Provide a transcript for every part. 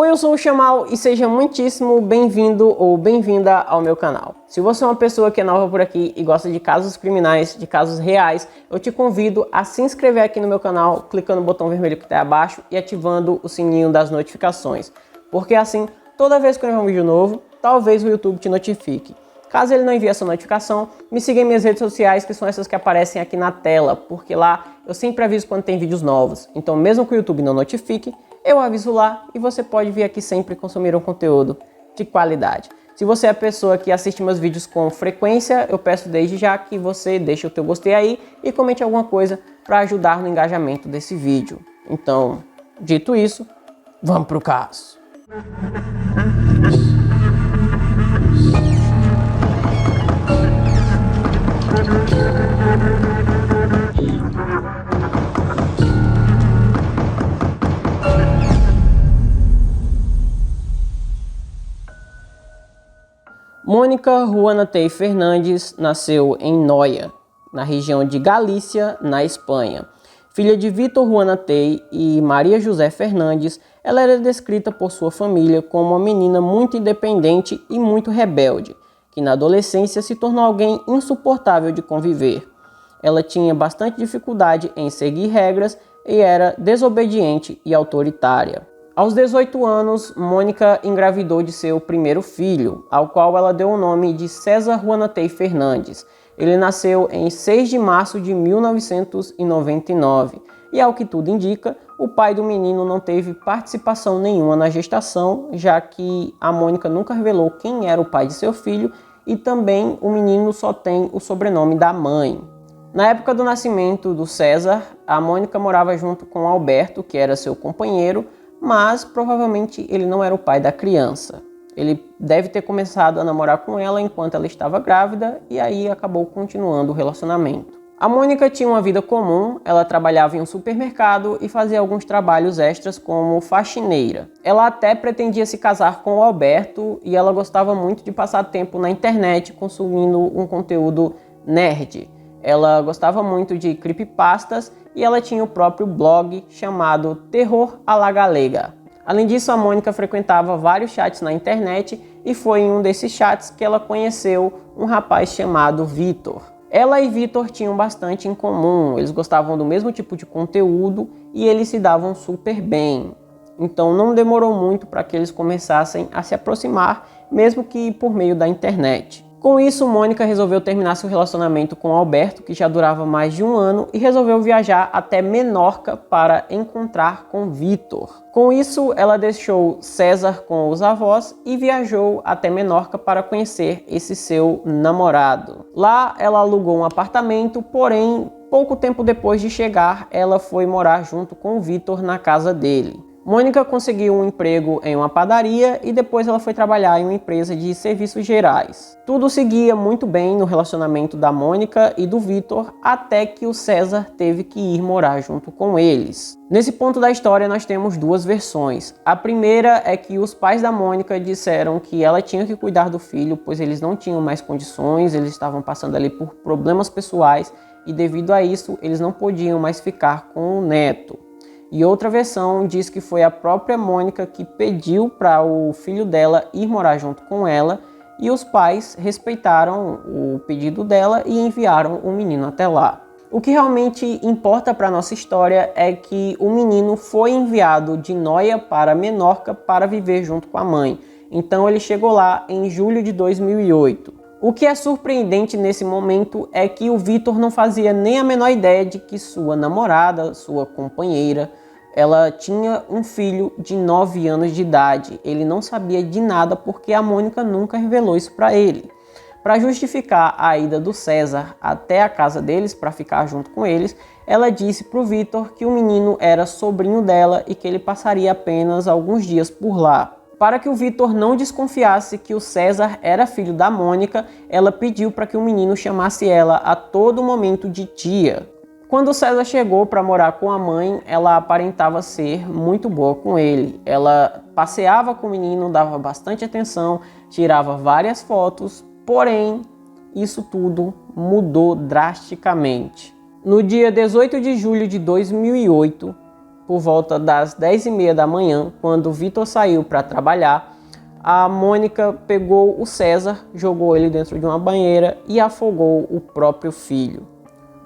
Oi, eu sou o Chamal e seja muitíssimo bem-vindo ou bem-vinda ao meu canal. Se você é uma pessoa que é nova por aqui e gosta de casos criminais, de casos reais, eu te convido a se inscrever aqui no meu canal, clicando no botão vermelho que está aí abaixo e ativando o sininho das notificações. Porque assim, toda vez que eu enviar um vídeo novo, talvez o YouTube te notifique. Caso ele não envie essa notificação, me siga em minhas redes sociais, que são essas que aparecem aqui na tela, porque lá eu sempre aviso quando tem vídeos novos. Então mesmo que o YouTube não notifique, eu aviso lá e você pode vir aqui sempre consumir um conteúdo de qualidade. Se você é a pessoa que assiste meus vídeos com frequência, eu peço desde já que você deixe o teu gostei aí e comente alguma coisa para ajudar no engajamento desse vídeo. Então, dito isso, vamos pro caso. Mônica Juana Tey Fernandes nasceu em Noia, na região de Galícia, na Espanha. Filha de Vítor Juana Tey e Maria José Fernandes, ela era descrita por sua família como uma menina muito independente e muito rebelde, que na adolescência se tornou alguém insuportável de conviver. Ela tinha bastante dificuldade em seguir regras e era desobediente e autoritária. Aos 18 anos, Mônica engravidou de seu primeiro filho, ao qual ela deu o nome de César Juana Tey Fernandes. Ele nasceu em 6 de março de 1999 e, ao que tudo indica, o pai do menino não teve participação nenhuma na gestação, já que a Mônica nunca revelou quem era o pai de seu filho e também o menino só tem o sobrenome da mãe. Na época do nascimento do César, a Mônica morava junto com Alberto, que era seu companheiro, mas provavelmente ele não era o pai da criança. Ele deve ter começado a namorar com ela enquanto ela estava grávida e aí acabou continuando o relacionamento. A Mônica tinha uma vida comum, ela trabalhava em um supermercado e fazia alguns trabalhos extras como faxineira. Ela até pretendia se casar com o Alberto e ela gostava muito de passar tempo na internet consumindo um conteúdo nerd. Ela gostava muito de creepypastas e ela tinha o próprio blog chamado Terror à la Galega. Além disso, a Mônica frequentava vários chats na internet e foi em um desses chats que ela conheceu um rapaz chamado Vítor. Ela e Vítor tinham bastante em comum, eles gostavam do mesmo tipo de conteúdo e eles se davam super bem. Então não demorou muito para que eles começassem a se aproximar, mesmo que por meio da internet. Com isso, Mônica resolveu terminar seu relacionamento com Alberto, que já durava mais de um ano, e resolveu viajar até Menorca para encontrar com Vítor. Com isso, ela deixou César com os avós e viajou até Menorca para conhecer esse seu namorado. Lá, ela alugou um apartamento, porém, pouco tempo depois de chegar, ela foi morar junto com Vítor na casa dele. Mônica conseguiu um emprego em uma padaria e depois ela foi trabalhar em uma empresa de serviços gerais. Tudo seguia muito bem no relacionamento da Mônica e do Vítor, até que o César teve que ir morar junto com eles. Nesse ponto da história nós temos duas versões. A primeira é que os pais da Mônica disseram que ela tinha que cuidar do filho, pois eles não tinham mais condições, eles estavam passando ali por problemas pessoais e devido a isso eles não podiam mais ficar com o neto. E outra versão diz que foi a própria Mônica que pediu para o filho dela ir morar junto com ela e os pais respeitaram o pedido dela e enviaram o menino até lá. O que realmente importa para a nossa história é que o menino foi enviado de Noia para Menorca para viver junto com a mãe. Então ele chegou lá em julho de 2008. O que é surpreendente nesse momento é que o Vítor não fazia nem a menor ideia de que sua namorada, sua companheira, ela tinha um filho de 9 anos de idade. Ele não sabia de nada porque a Mônica nunca revelou isso para ele. Para justificar a ida do César até a casa deles para ficar junto com eles, ela disse para o Vítor que o menino era sobrinho dela e que ele passaria apenas alguns dias por lá. Para que o Vítor não desconfiasse que o César era filho da Mônica, ela pediu para que o menino chamasse ela a todo momento de tia. Quando o César chegou para morar com a mãe, ela aparentava ser muito boa com ele. Ela passeava com o menino, dava bastante atenção, tirava várias fotos, porém, isso tudo mudou drasticamente. No dia 18 de julho de 2008, por volta das 10h30 da manhã, quando Vitor saiu para trabalhar, a Mônica pegou o César, jogou ele dentro de uma banheira e afogou o próprio filho.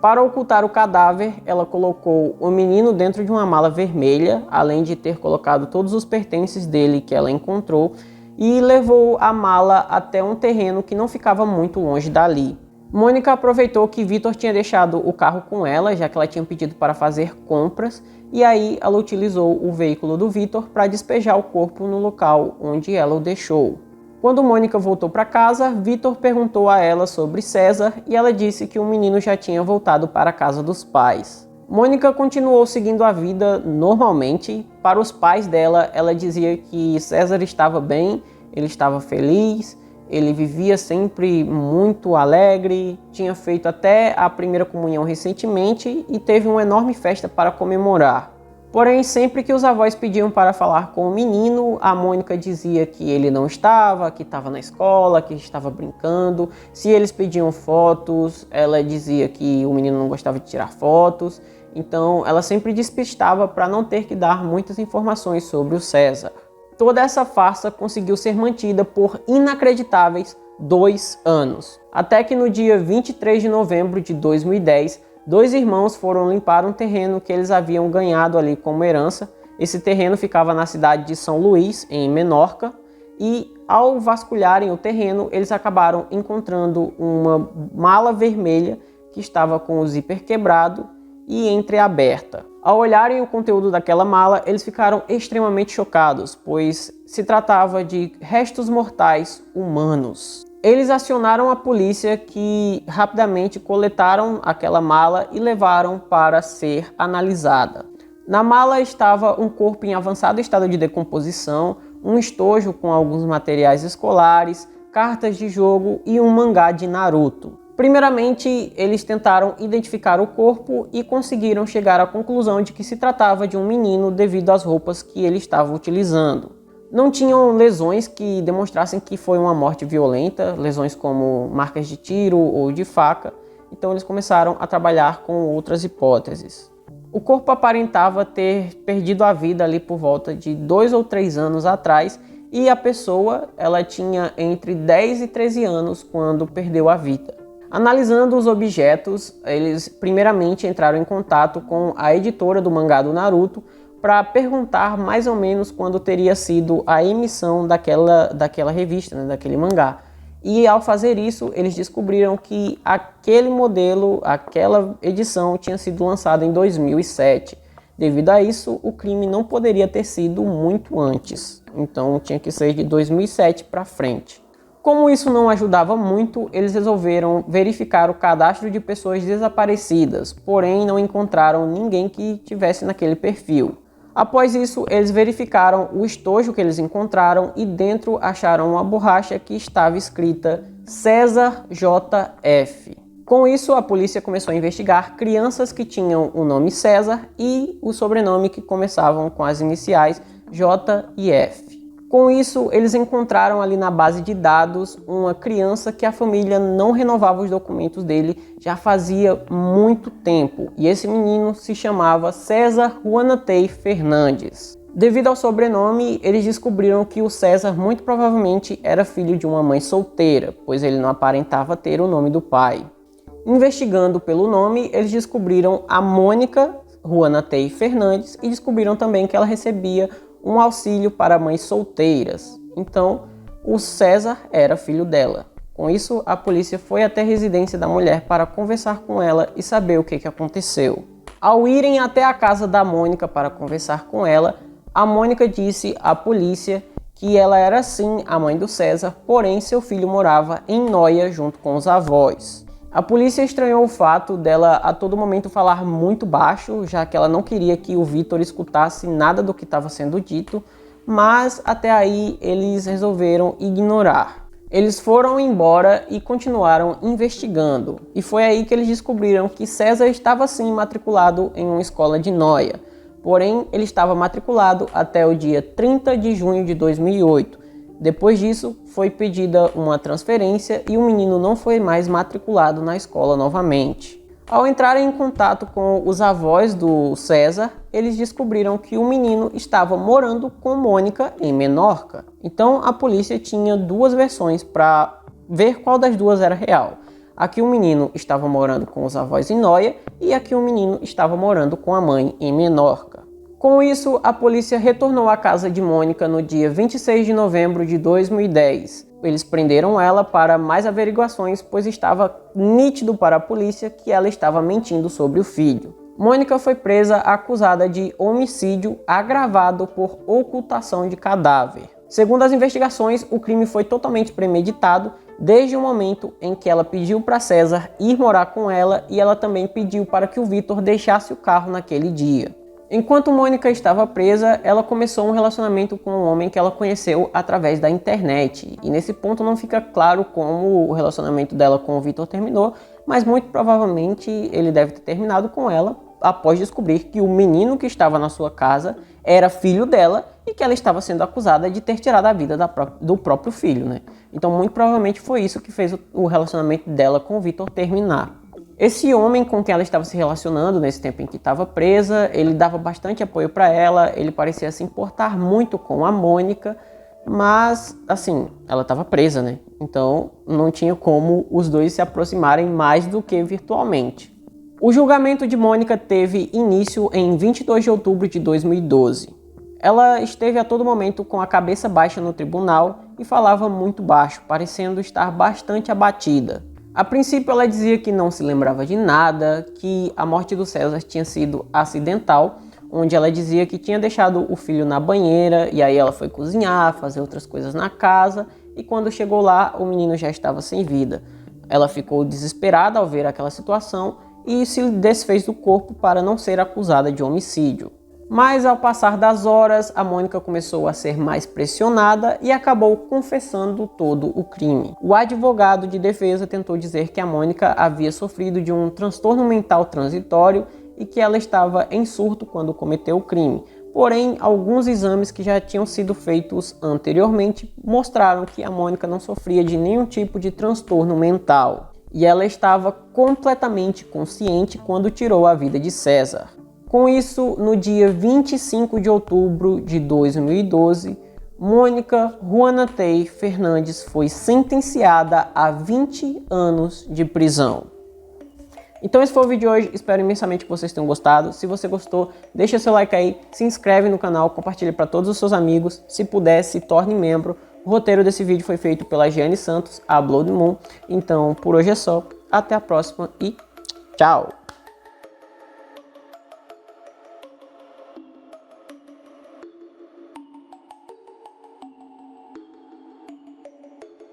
Para ocultar o cadáver, ela colocou o menino dentro de uma mala vermelha, além de ter colocado todos os pertences dele que ela encontrou, e levou a mala até um terreno que não ficava muito longe dali. Mônica aproveitou que Vitor tinha deixado o carro com ela, já que ela tinha pedido para fazer compras, e aí ela utilizou o veículo do Vitor para despejar o corpo no local onde ela o deixou. Quando Mônica voltou para casa, Vitor perguntou a ela sobre César e ela disse que o menino já tinha voltado para a casa dos pais. Mônica continuou seguindo a vida normalmente. Para os pais dela, ela dizia que César estava bem, ele estava feliz, ele vivia sempre muito alegre, tinha feito até a primeira comunhão recentemente e teve uma enorme festa para comemorar. Porém, sempre que os avós pediam para falar com o menino, a Mônica dizia que ele não estava, que estava na escola, que estava brincando. Se eles pediam fotos, ela dizia que o menino não gostava de tirar fotos. Então, ela sempre despistava para não ter que dar muitas informações sobre o César. Toda essa farsa conseguiu ser mantida por inacreditáveis 2 anos. Até que no dia 23 de novembro de 2010, 2 irmãos foram limpar um terreno que eles haviam ganhado ali como herança. Esse terreno ficava na cidade de São Luís, em Menorca, e ao vasculharem o terreno, eles acabaram encontrando uma mala vermelha que estava com o zíper quebrado e entreaberta. Ao olharem o conteúdo daquela mala, eles ficaram extremamente chocados, pois se tratava de restos mortais humanos. Eles acionaram a polícia, que rapidamente coletaram aquela mala e levaram para ser analisada. Na mala estava um corpo em avançado estado de decomposição, um estojo com alguns materiais escolares, cartas de jogo e um mangá de Naruto. Primeiramente, eles tentaram identificar o corpo e conseguiram chegar à conclusão de que se tratava de um menino devido às roupas que ele estava utilizando. Não tinham lesões que demonstrassem que foi uma morte violenta, lesões como marcas de tiro ou de faca, então eles começaram a trabalhar com outras hipóteses. O corpo aparentava ter perdido a vida ali por volta de 2 ou 3 anos atrás, e a pessoa ela tinha entre 10 e 13 anos quando perdeu a vida. Analisando os objetos, eles primeiramente entraram em contato com a editora do mangá do Naruto, para perguntar mais ou menos quando teria sido a emissão daquela revista, né, daquele mangá. E ao fazer isso, eles descobriram que aquele modelo, aquela edição tinha sido lançada em 2007. Devido a isso, o crime não poderia ter sido muito antes. Então tinha que ser de 2007 para frente. Como isso não ajudava muito, eles resolveram verificar o cadastro de pessoas desaparecidas, porém não encontraram ninguém que tivesse naquele perfil. Após isso, eles verificaram o estojo que eles encontraram e dentro acharam uma borracha que estava escrita César JF. Com isso, a polícia começou a investigar crianças que tinham o nome César e o sobrenome que começavam com as iniciais J e F. Com isso, eles encontraram ali na base de dados uma criança que a família não renovava os documentos dele já fazia muito tempo. E esse menino se chamava César Juanatei Fernandes. Devido ao sobrenome, eles descobriram que o César muito provavelmente era filho de uma mãe solteira, pois ele não aparentava ter o nome do pai. Investigando pelo nome, eles descobriram a Mônica Juanatei Fernandes e descobriram também que ela recebia um auxílio para mães solteiras. Então, o César era filho dela. Com isso, a polícia foi até a residência da mulher para conversar com ela e saber o que aconteceu. Ao irem até a casa da Mônica para conversar com ela, a Mônica disse à polícia que ela era sim a mãe do César, porém seu filho morava em Noia junto com os avós. A polícia estranhou o fato dela a todo momento falar muito baixo, já que ela não queria que o Vitor escutasse nada do que estava sendo dito, mas até aí eles resolveram ignorar. Eles foram embora e continuaram investigando, e foi aí que eles descobriram que César estava sim matriculado em uma escola de Noia, porém ele estava matriculado até o dia 30 de junho de 2008. Depois disso, foi pedida uma transferência e o menino não foi mais matriculado na escola novamente. Ao entrarem em contato com os avós do César, eles descobriram que o menino estava morando com Mônica em Menorca. Então a polícia tinha duas versões para ver qual das duas era real. Aqui o menino estava morando com os avós em Noia e aqui o menino estava morando com a mãe em Menorca. Com isso, a polícia retornou à casa de Mônica no dia 26 de novembro de 2010. Eles prenderam ela para mais averiguações, pois estava nítido para a polícia que ela estava mentindo sobre o filho. Mônica foi presa acusada de homicídio agravado por ocultação de cadáver. Segundo as investigações, o crime foi totalmente premeditado desde o momento em que ela pediu para César ir morar com ela e ela também pediu para que o Vitor deixasse o carro naquele dia. Enquanto Mônica estava presa, ela começou um relacionamento com um homem que ela conheceu através da internet. E nesse ponto não fica claro como o relacionamento dela com o Vitor terminou, mas muito provavelmente ele deve ter terminado com ela após descobrir que o menino que estava na sua casa era filho dela e que ela estava sendo acusada de ter tirado a vida do próprio filho, né? Então muito provavelmente foi isso que fez o relacionamento dela com o Vitor terminar. Esse homem com quem ela estava se relacionando nesse tempo em que estava presa, ele dava bastante apoio para ela, ele parecia se importar muito com a Mônica, mas, assim, ela estava presa, né? Então não tinha como os dois se aproximarem mais do que virtualmente. O julgamento de Mônica teve início em 22 de outubro de 2012. Ela esteve a todo momento com a cabeça baixa no tribunal e falava muito baixo, parecendo estar bastante abatida. A princípio ela dizia que não se lembrava de nada, que a morte do César tinha sido acidental, onde ela dizia que tinha deixado o filho na banheira e aí ela foi cozinhar, fazer outras coisas na casa e quando chegou lá o menino já estava sem vida. Ela ficou desesperada ao ver aquela situação e se desfez do corpo para não ser acusada de homicídio. Mas ao passar das horas, a Mônica começou a ser mais pressionada e acabou confessando todo o crime. O advogado de defesa tentou dizer que a Mônica havia sofrido de um transtorno mental transitório e que ela estava em surto quando cometeu o crime. Porém, alguns exames que já tinham sido feitos anteriormente mostraram que a Mônica não sofria de nenhum tipo de transtorno mental. E ela estava completamente consciente quando tirou a vida de César. Com isso, no dia 25 de outubro de 2012, Mônica Juanatey Fernandes foi sentenciada a 20 anos de prisão. Então esse foi o vídeo de hoje, espero imensamente que vocês tenham gostado. Se você gostou, deixa seu like aí, se inscreve no canal, compartilhe para todos os seus amigos. Se puder, se torne membro. O roteiro desse vídeo foi feito pela Giane Santos, a Blood Moon. Então por hoje é só, até a próxima e tchau!